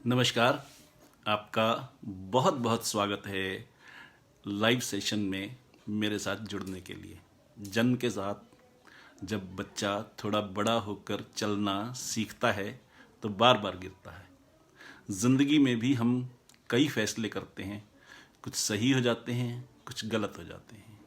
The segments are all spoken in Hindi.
नमस्कार। आपका बहुत बहुत स्वागत है लाइव सेशन में मेरे साथ जुड़ने के लिए। जन्म के साथ जब बच्चा थोड़ा बड़ा होकर चलना सीखता है तो बार बार गिरता है। ज़िंदगी में भी हम कई फैसले करते हैं, कुछ सही हो जाते हैं, कुछ गलत हो जाते हैं।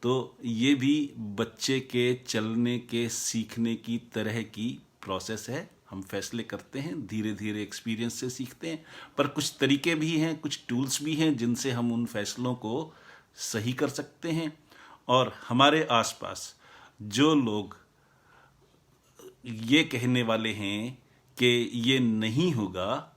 तो ये भी बच्चे के चलने के सीखने की तरह की प्रोसेस है। हम फैसले करते हैं, धीरे धीरे एक्सपीरियंस से सीखते हैं, पर कुछ तरीके भी हैं, कुछ टूल्स भी हैं जिनसे हम उन फैसलों को सही कर सकते हैं। और हमारे आसपास जो लोग ये कहने वाले हैं कि ये नहीं होगा,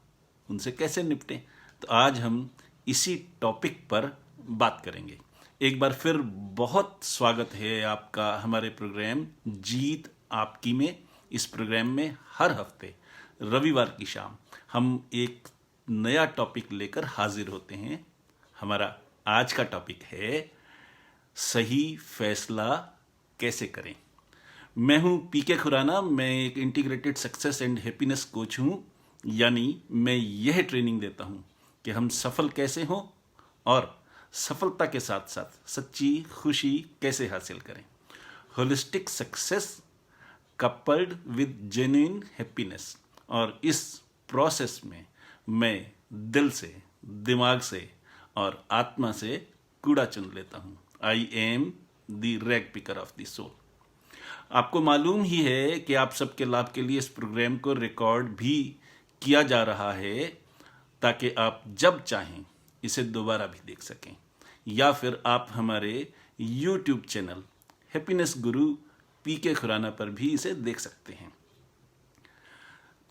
उनसे कैसे निपटें। तो आज हम इसी टॉपिक पर बात करेंगे। एक बार फिर बहुत स्वागत है आपका हमारे प्रोग्राम जीत आपकी में। इस प्रोग्राम में हर हफ्ते रविवार की शाम हम एक नया टॉपिक लेकर हाजिर होते हैं। हमारा आज का टॉपिक है सही फैसला कैसे करें। मैं हूं पीके खुराना। मैं एक integrated success and happiness coach हूं, यानी मैं यह ट्रेनिंग देता हूं कि हम सफल कैसे हों और सफलता के साथ साथ सच्ची खुशी कैसे हासिल करें। Holistic success coupled with genuine happiness. और इस प्रोसेस में मैं दिल से, दिमाग से और आत्मा से कूड़ा चुन लेता हूं। I am the rag picker of the soul. आपको मालूम ही है कि आप सबके लाभ के लिए इस प्रोग्राम को रिकॉर्ड भी किया जा रहा है, ताकि आप जब चाहें इसे दोबारा भी देख सकें, या फिर आप हमारे YouTube चैनल हैप्पीनेस गुरु पीके खुराना पर भी इसे देख सकते हैं।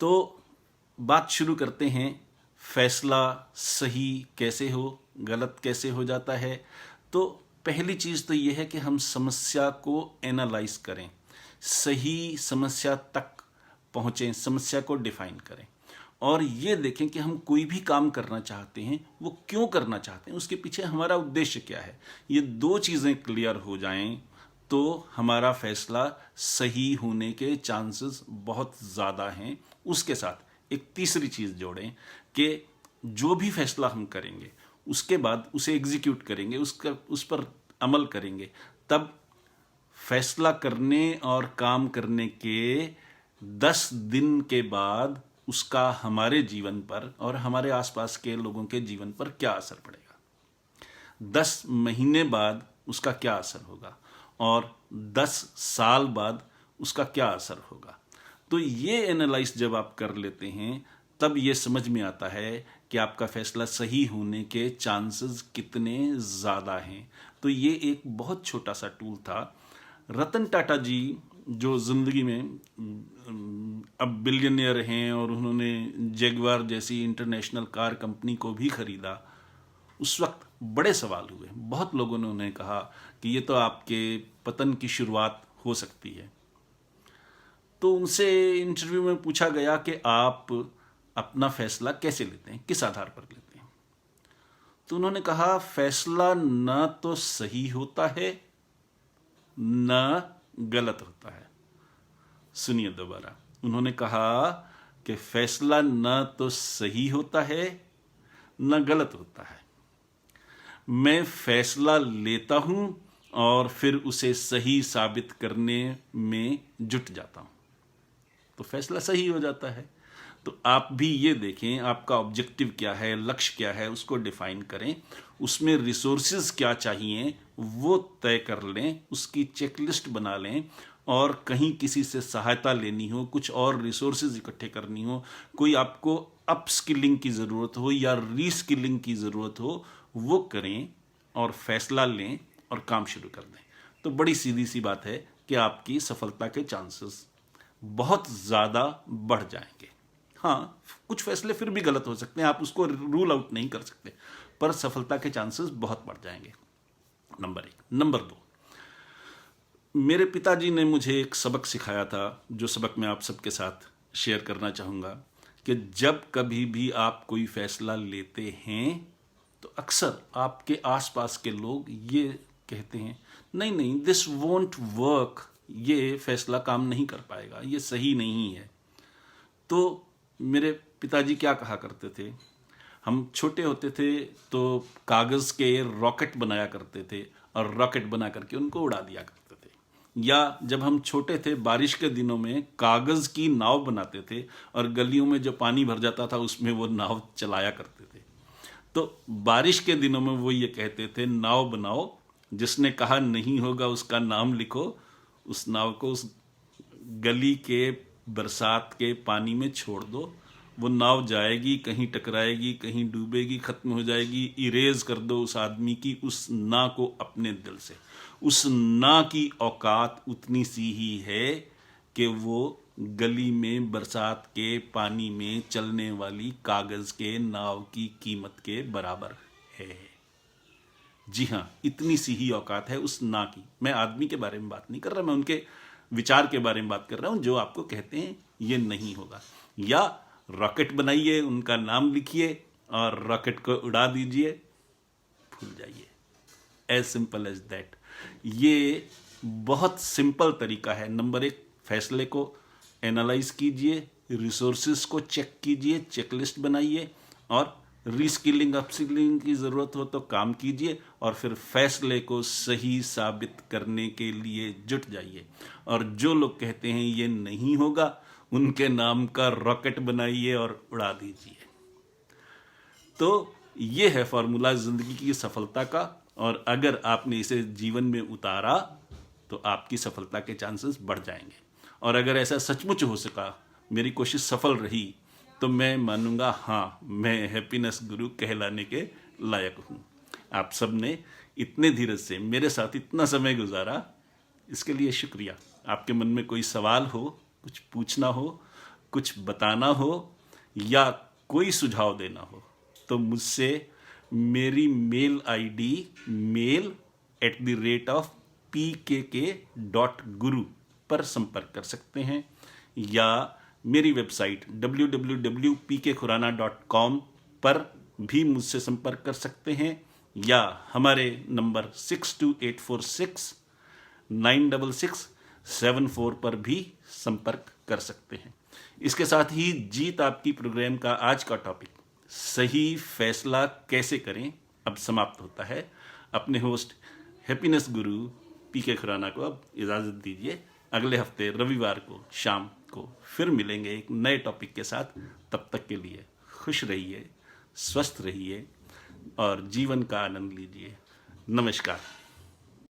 तो बात शुरू करते हैं। फैसला सही कैसे हो, गलत कैसे हो जाता है। तो पहली चीज़ तो यह है कि हम समस्या को एनालाइज करें, सही समस्या तक पहुँचें, समस्या को डिफाइन करें और ये देखें कि हम कोई भी काम करना चाहते हैं वो क्यों करना चाहते हैं, उसके पीछे हमारा उद्देश्य क्या है। ये दो चीज़ें क्लियर हो जाएं तो हमारा फैसला सही होने के चांसेस बहुत ज़्यादा हैं। उसके साथ एक तीसरी चीज़ जोड़ें कि जो भी फैसला हम करेंगे उसके बाद उसे एग्जीक्यूट करेंगे, उस पर अमल करेंगे, तब फैसला करने और काम करने के 10 दिन के बाद उसका हमारे जीवन पर और हमारे आसपास के लोगों के जीवन पर क्या असर पड़ेगा, 10 महीने बाद उसका क्या असर होगा और 10 साल बाद उसका क्या असर होगा। तो ये एनालाइज जब आप कर लेते हैं तब ये समझ में आता है कि आपका फैसला सही होने के चांसेस कितने ज़्यादा हैं। तो ये एक बहुत छोटा सा टूल था। रतन टाटा जी जो ज़िंदगी में अब बिलियनियर हैं और उन्होंने जैगवार जैसी इंटरनेशनल कार कंपनी को भी खरीदा, उस वक्त बड़े सवाल हुए। बहुत लोगों ने उन्हें कहा कि ये तो आपके पतन की शुरुआत हो सकती है। तो उनसे इंटरव्यू में पूछा गया कि आप अपना फैसला कैसे लेते हैं, किस आधार पर लेते हैं। तो उन्होंने कहा फैसला न तो सही होता है न गलत होता है। सुनिए दोबारा, उन्होंने कहा कि फैसला न तो सही होता है न गलत होता है। मैं फैसला लेता हूं और फिर उसे सही साबित करने में जुट जाता हूं, तो फैसला सही हो जाता है। तो आप भी ये देखें आपका ऑब्जेक्टिव क्या है, लक्ष्य क्या है, उसको डिफाइन करें, उसमें रिसोर्सेज क्या चाहिए वो तय कर लें, उसकी चेकलिस्ट बना लें। और कहीं किसी से सहायता लेनी हो, कुछ और रिसोर्सेज इकट्ठे करनी हो, कोई आपको अपस्किलिंग की ज़रूरत हो या रीस्किलिंग की ज़रूरत हो, वो करें और फैसला लें और काम शुरू कर दें। तो बड़ी सीधी सी बात है कि आपकी सफलता के चांसेस बहुत ज़्यादा बढ़ जाएंगे। हाँ, कुछ फैसले फिर भी गलत हो सकते हैं, आप उसको रूल आउट नहीं कर सकते, पर सफलता के चांसेस बहुत बढ़ जाएंगे। नंबर 1। नंबर 2, मेरे पिताजी ने मुझे एक सबक सिखाया था, जो सबक मैं आप सबके साथ शेयर करना चाहूँगा कि जब कभी भी आप कोई फैसला लेते हैं तो अक्सर आपके आसपास के लोग ये कहते हैं नहीं नहीं दिस वोंट वर्क, ये फैसला काम नहीं कर पाएगा, ये सही नहीं है। तो मेरे पिताजी क्या कहा करते थे, हम छोटे होते थे तो कागज़ के रॉकेट बनाया करते थे और रॉकेट बना करके उनको उड़ा दिया करते थे। या जब हम छोटे थे बारिश के दिनों में कागज़ की नाव बनाते थे और गलियों में जो पानी भर जाता था उसमें वो नाव चलाया करते थे। तो बारिश के दिनों में वो ये कहते थे, नाव बनाओ, जिसने कहा नहीं होगा उसका नाम लिखो, उस नाव को उस गली के बरसात के पानी में छोड़ दो, वो नाव जाएगी, कहीं टकराएगी, कहीं डूबेगी, खत्म हो जाएगी। इरेज कर दो उस आदमी की, उस ना को अपने दिल से। उस ना की औकात उतनी सी ही है कि वो गली में बरसात के पानी में चलने वाली कागज के नाव की कीमत के बराबर है। जी हाँ, इतनी सी ही औकात है उस ना की। मैं आदमी के बारे में बात नहीं कर रहा, मैं उनके विचार के बारे में बात कर रहा हूं, जो आपको कहते हैं ये नहीं होगा। या रॉकेट बनाइए, उनका नाम लिखिए और रॉकेट को उड़ा दीजिए, भूल जाइए। As simple as that. ये बहुत सिंपल तरीका है। नंबर एक, फैसले को एनालाइज कीजिए, रिसोर्सेज को चेक कीजिए, चेकलिस्ट बनाइए और रीस्किलिंग अपस्किलिंग की ज़रूरत हो तो काम कीजिए और फिर फैसले को सही साबित करने के लिए जुट जाइए। और जो लोग कहते हैं ये नहीं होगा, उनके नाम का रॉकेट बनाइए और उड़ा दीजिए। तो ये है फॉर्मूला ज़िंदगी की सफलता का, और अगर आपने इसे जीवन में उतारा तो आपकी सफलता के चांसेस बढ़ जाएंगे। और अगर ऐसा सचमुच हो सका, मेरी कोशिश सफल रही, तो मैं मानूंगा हाँ, मैं हैप्पीनेस गुरु कहलाने के लायक हूँ। आप सब ने इतने धीरज से मेरे साथ इतना समय गुजारा, इसके लिए शुक्रिया। आपके मन में कोई सवाल हो, कुछ पूछना हो, कुछ बताना हो या कोई सुझाव देना हो, तो मुझसे मेरी मेल आईडी mail@pkk.guru पर संपर्क कर सकते हैं, या मेरी वेबसाइट www.pkkhurana.com पर भी मुझसे संपर्क कर सकते हैं, या हमारे नंबर 62846-966-74 पर भी संपर्क कर सकते हैं। इसके साथ ही जीत आपकी प्रोग्राम का आज का टॉपिक, सही फैसला कैसे करें, अब समाप्त होता है। अपने होस्ट हैप्पीनेस गुरु पीके खुराना को अब इजाज़त दीजिए। अगले हफ्ते रविवार को शाम को फिर मिलेंगे एक नए टॉपिक के साथ। तब तक के लिए खुश रहिए, स्वस्थ रहिए और जीवन का आनंद लीजिए। नमस्कार।